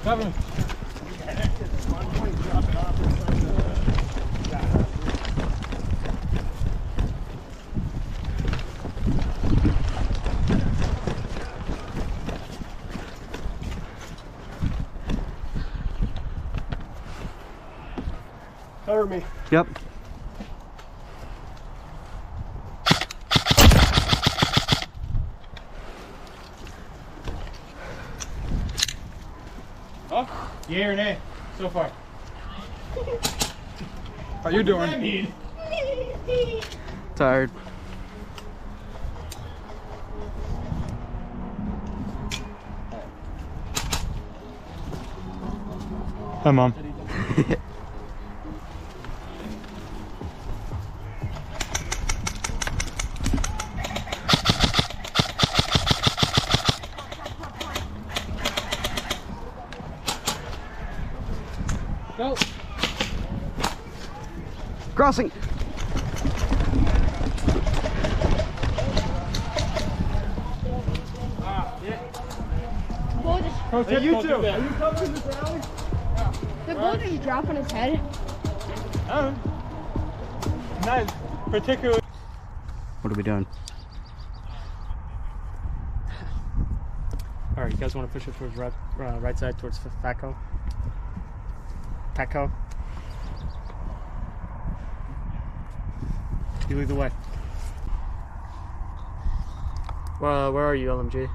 Cover him. Cover me. Yep. Oh, yay or nay so far? How you doing? What does that mean? Tired. Hi, Mom. Go. Crossing. Hey, you two. Are you covering this alley? The bull just dropped on his head. Oh. Not particularly. What are we doing? All right, you guys want to push it towards right side towards Fatco? Fatco. You lead the way. Well, where are you, LMG?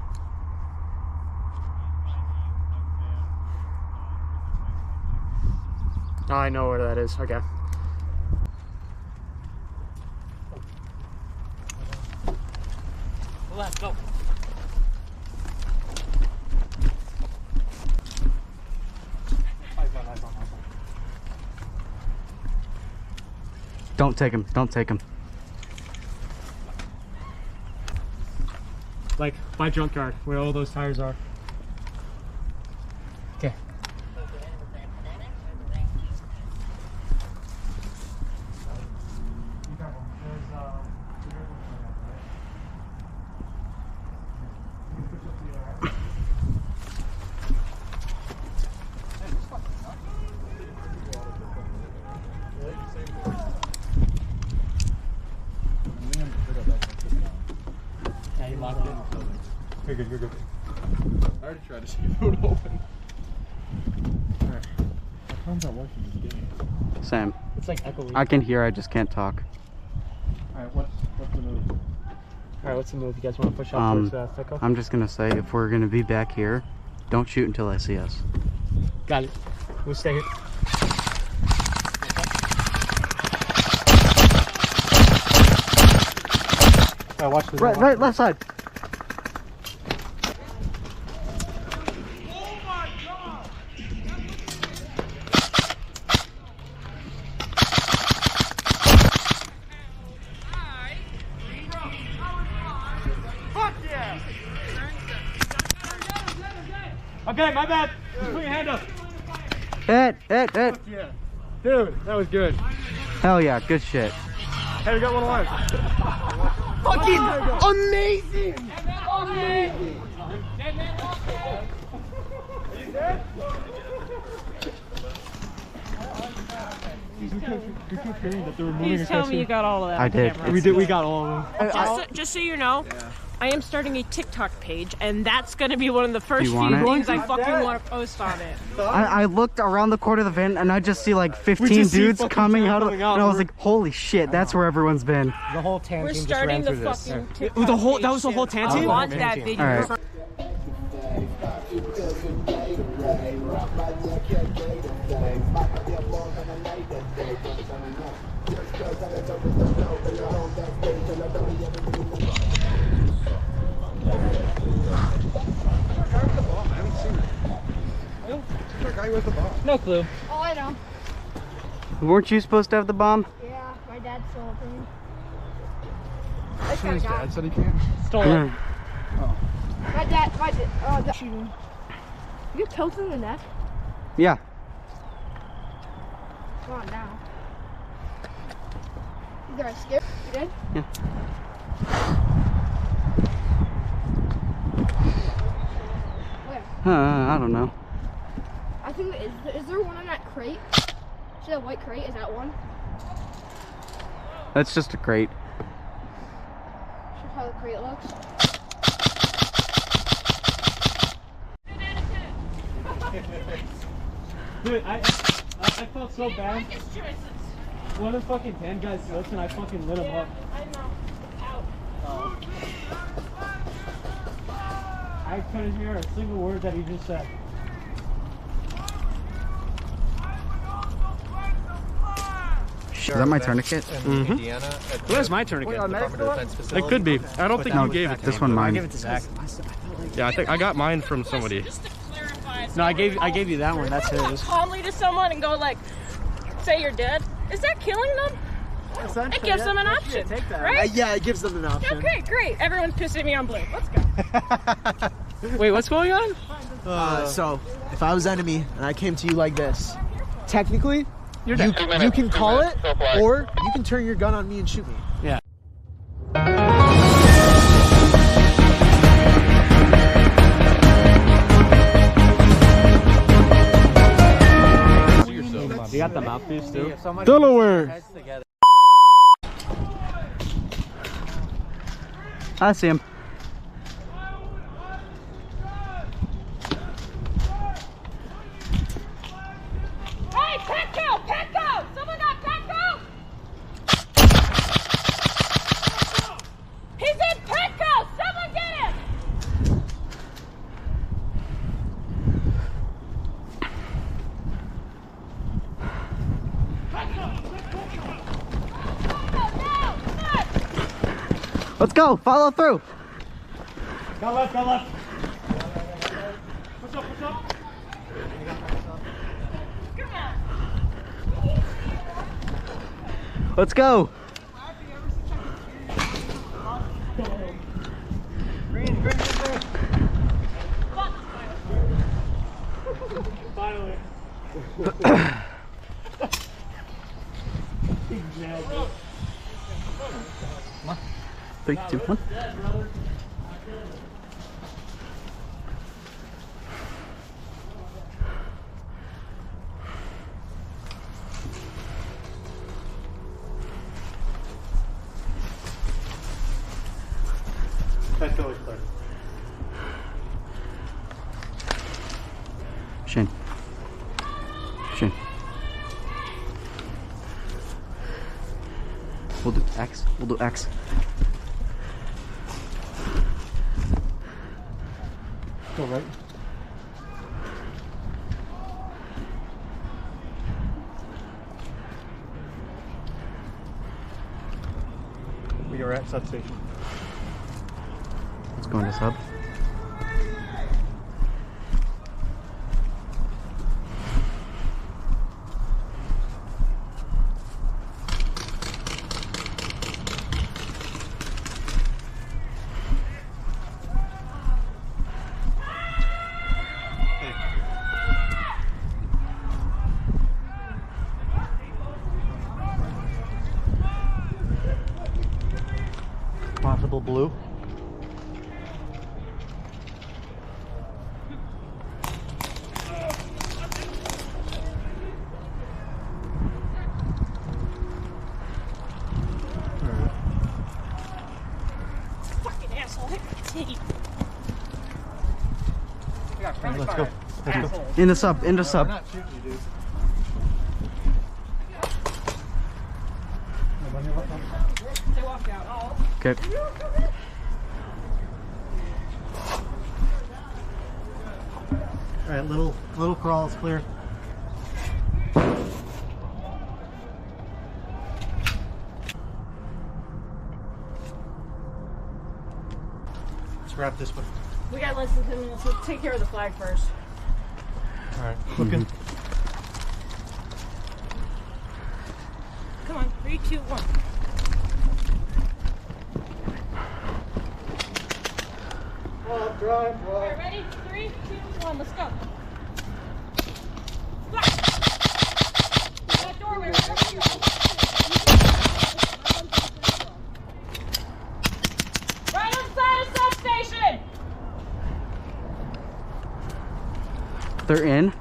Oh, I know where that is. Okay. Let's go. Don't take him. Don't take him. Like by junkyard, where all those tires are. Okay. Yeah, you locked it. You're good, you're good. I already tried to see if it would open. Alright. How come's not working this game? Sam. It's like echoing. I can hear, I just can't talk. Alright, what's the move? Alright, what's the move? You guys want to push out towards Fatco? I'm just gonna say, if we're gonna be back here, don't shoot until I see us. Got it. We'll stay here. Alright, watch this. Right, left side. Okay, my bad. Just put your hand up. Hit. Yeah. Dude, that was good. Hell yeah, good shit. Hey, we got one alive. Fucking amazing! Amazing. Please tell me you got all of that. I on did. camera. We got all of them. Just so you know, I am starting a TikTok page, and that's going to be one of the first few want it? things I fucking want to post on it. I looked around the corner of the van and I just see like 15 just see dudes fucking coming people out of coming it. out. And I was like, holy shit, that's where everyone's been. The whole tan We're team just ran starting the through this. fucking TikTok The whole- page that was the whole soon. tan I team? want Okay. that video. All right. No clue. Oh, I know. Weren't you supposed to have the bomb? Yeah, my dad stole it from me. His dad said he can't. Stole it. My dad, shooting. You get tilted in the neck? Yeah. Come on now. You guys scared? You did? Yeah. I don't know. I think, is there one in that crate? See that white crate? Is that one? That's just a crate. Show how the crate looks. Dude, I felt so bad. One of the fucking 10 guys slipped and I fucking lit him up. I know. Out. I couldn't hear a single word that he just said. Is that my tourniquet? Mm-hmm. Where's my tourniquet? It could be. I don't think No, you gave it to this me. one mine. Give it to Zach. Yeah, I think I got mine from somebody. Just to clarify. No, I gave you that one. That's his. Calmly to someone and go like, say you're dead. Is that killing them? It gives them an option, right? Yeah, it gives them an option. Okay, great. Everyone's pissing me on blue. Let's go. Wait, what's going on? So, if I was enemy and I came to you like this, technically, You're you dead. can call it, or you can turn your gun on me and shoot me. Yeah. You got the mouthpiece too? Delaware. I see him. Hey, Petco! Petco! Someone got Petco! He's in Petco! Someone get him! Let's go. Follow through. Go left, go left. Push up, push up. Let's go. Finally. 3, 2, 1. Shane. Shane. We'll do X. We'll do X. Go right. We are at substation. Let's go into sub. Possible blue. Fucking asshole. Hit my teeth. Let's go. Let's go. Into sub. Into sub. Not shooting you, dude. They walked out. Oh. Okay. All right, little crawl is clear. Let's wrap this one. We got less than 10 minutes. Let's take care of the flag first. All right, looking. Come on. 3, 2, 1. Drive. All right, ready? 3, 2, 1. Let's go. Fly. That doorway. Right inside of substation. They're in.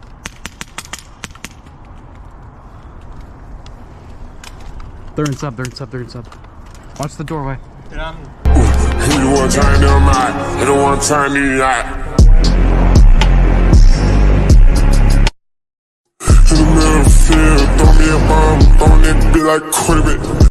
They're in sub, they're in sub, they're in sub. Watch the doorway. Hit one time, they'll not. Hit one time, you not. In the middle of the field, throw me a bomb, throwing it be like quarterback.